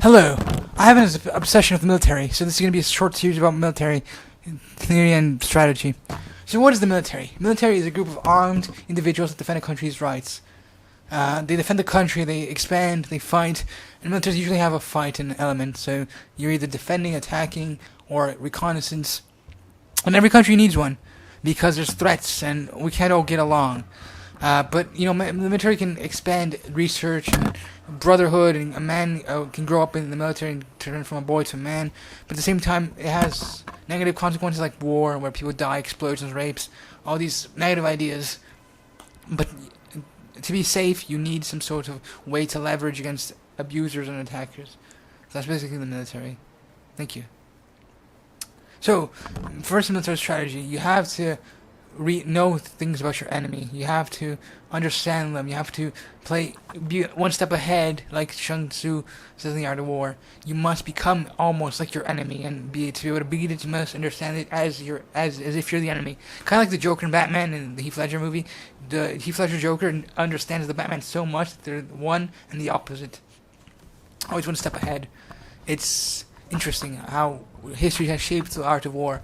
Hello. I have an obsession with the military, so this is going to be a short series about military theory and strategy. So what is the military? Military is a group of armed individuals that defend a country's rights. They defend the country, they expand, they fight, and militaries usually have a fight in element, so you're either defending, attacking, or reconnaissance. And every country needs one, because there's threats, and we can't all get along. But the military can expand research and brotherhood, and a man can grow up in the military and turn from a boy to a man. But at the same time, it has negative consequences like war, where people die, explosions, rapes, all these negative ideas. But to be safe, you need some sort of way to leverage against abusers and attackers. So that's basically the military. Thank you. So, first military strategy, you have to know things about your enemy. You have to understand them. You have to be one step ahead, like Sun Tzu says in The Art of War. You must become almost like your enemy, and to be able to beat it, you must understand it as if you're the enemy. Kind of like the Joker and Batman in the Heath Ledger movie. The Heath Ledger Joker understands the Batman so much that they're one and the opposite. Always one step ahead. It's interesting how history has shaped the art of war,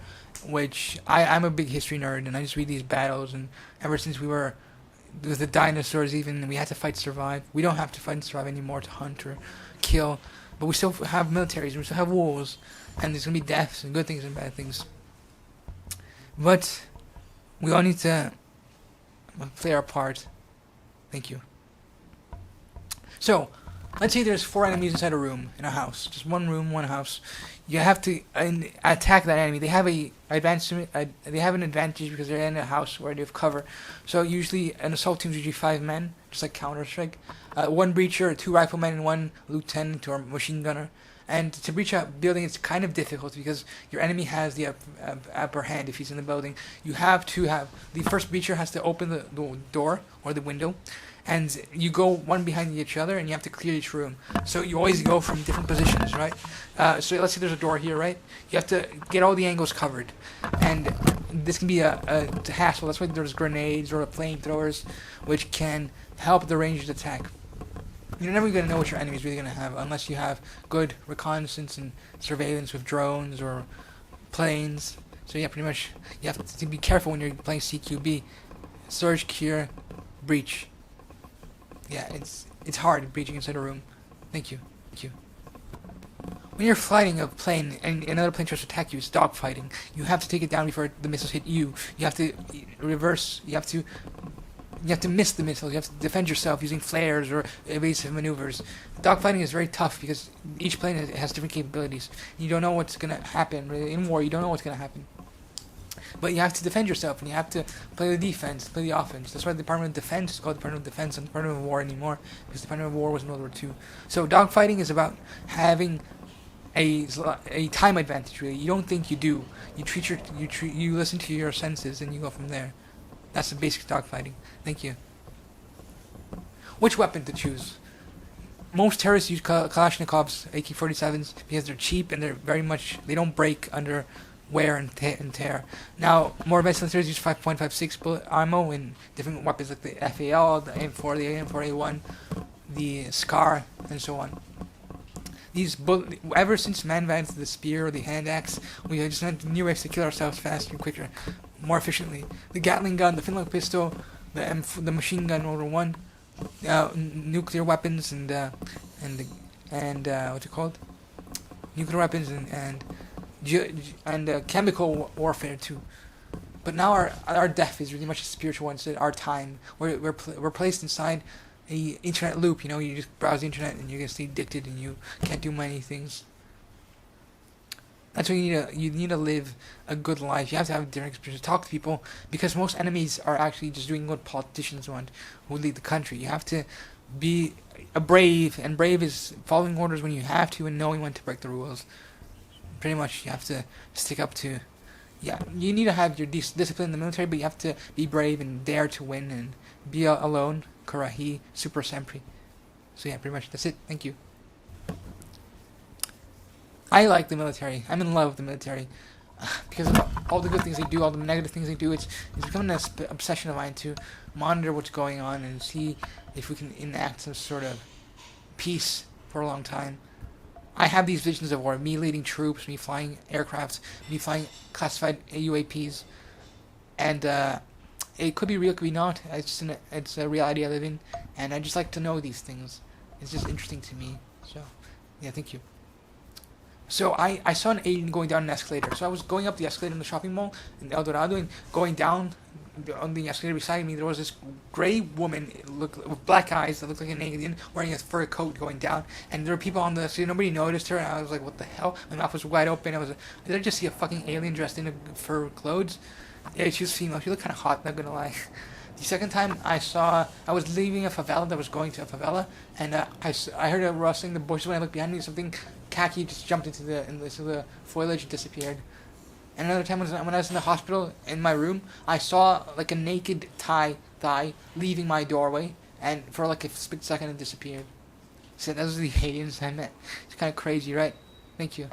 which I'm a big history nerd, and I just read these battles, and ever since we were with the dinosaurs, even we had to fight to survive. We don't have to fight and survive anymore to hunt or kill, but we still have militaries, and we still have wars, and there's gonna be deaths and good things and bad things. But we all need to play our part. Thank you. So, let's say there's 4 enemies inside a room in a house. Just one room, one house. You have to attack that enemy. They have an advantage because they're in a house where they have cover. So usually an assault team is usually 5 men, just like Counter-Strike. 1 breacher, 2 riflemen, and 1 lieutenant or machine gunner. And to breach a building, it's kind of difficult because your enemy has the upper hand if he's in the building. You have to have the first breacher has to open the door or the window, and you go one behind each other, and you have to clear each room. So you always go from different positions, right? So let's say there's a door here, right? You have to get all the angles covered, and this can be a hassle. That's why there's grenades or flamethrowers, which can help the ranged attack. You're never going to know what your enemy is really going to have unless you have good reconnaissance and surveillance with drones or planes. So yeah, pretty much you have to be careful when you're playing CQB. Surge, cure, breach. Yeah, it's hard breaching inside a room. Thank you. When you're flying a plane and another plane tries to attack you, it's dogfighting. You have to take it down before the missiles hit you. You have to reverse. You have to miss the missile. You have to defend yourself using flares or evasive maneuvers. Dogfighting is very tough because each plane has different capabilities. You don't know what's going to happen. In war, you don't know what's going to happen. But you have to defend yourself, and you have to play the defense, play the offense. That's why the Department of Defense is called Department of Defense and Department of War anymore, because the Department of War was in World War II. So dogfighting is about having a time advantage. Really, you don't think you do. You listen to your senses, and you go from there. That's the basic dogfighting. Thank you. Which weapon to choose? Most terrorists use Kalashnikovs, AK-47s, because they're cheap and they don't break under wear and tear. Now, more advanced militaries use 5.56 bullet ammo in different weapons like the FAL, the M4, the AM4A1, the SCAR, and so on. Ever since man invented the spear or the hand axe, we just had new ways to kill ourselves faster and quicker, more efficiently. The Gatling gun, the flintlock pistol, the machine gun World War I, nuclear weapons and what's it called? Nuclear weapons and chemical warfare too. But now our death is really much a spiritual one. It's our time. We're placed inside a internet loop. You just browse the internet and you're gonna stay addicted and you can't do many things. That's why you need to live a good life. You have to have different experiences, talk to people, because most enemies are actually just doing what politicians want, who lead the country. You have to be brave, and brave is following orders when you have to and knowing when to break the rules. Pretty much, you have to stick up to. Yeah, you need to have your discipline in the military, but you have to be brave and dare to win and be alone. Karahi, super sempre. So yeah, pretty much that's it. Thank you. I like the military. I'm in love with the military because of all the good things they do, all the negative things they do. It's becoming an obsession of mine to monitor what's going on and see if we can enact some sort of peace for a long time. I have these visions of war, me leading troops, me flying aircrafts, me flying classified UAPs, and it could be real, could be not. It's a reality I live in, and I just like to know these things. It's just interesting to me. So, yeah, thank you. So I saw an alien going down an escalator. So I was going up the escalator in the shopping mall in El Dorado, and going down on the escalator beside me, there was this gray woman with black eyes that looked like an alien wearing a fur coat going down. And there were people on the escalator. Nobody noticed her, and I was like, what the hell? My mouth was wide open. I was like, did I just see a fucking alien dressed in fur clothes? Yeah, she was female. She looked kind of hot, not gonna lie. The second time I was leaving a favela that was going to a favela, and I heard a rustling in the bushes. When I looked behind me, something khaki just jumped into the foliage and disappeared. And another time when I was in the hospital in my room, I saw like a naked thigh leaving my doorway, and for like a split second it disappeared. So those are the aliens I met. It's kind of crazy, right? Thank you.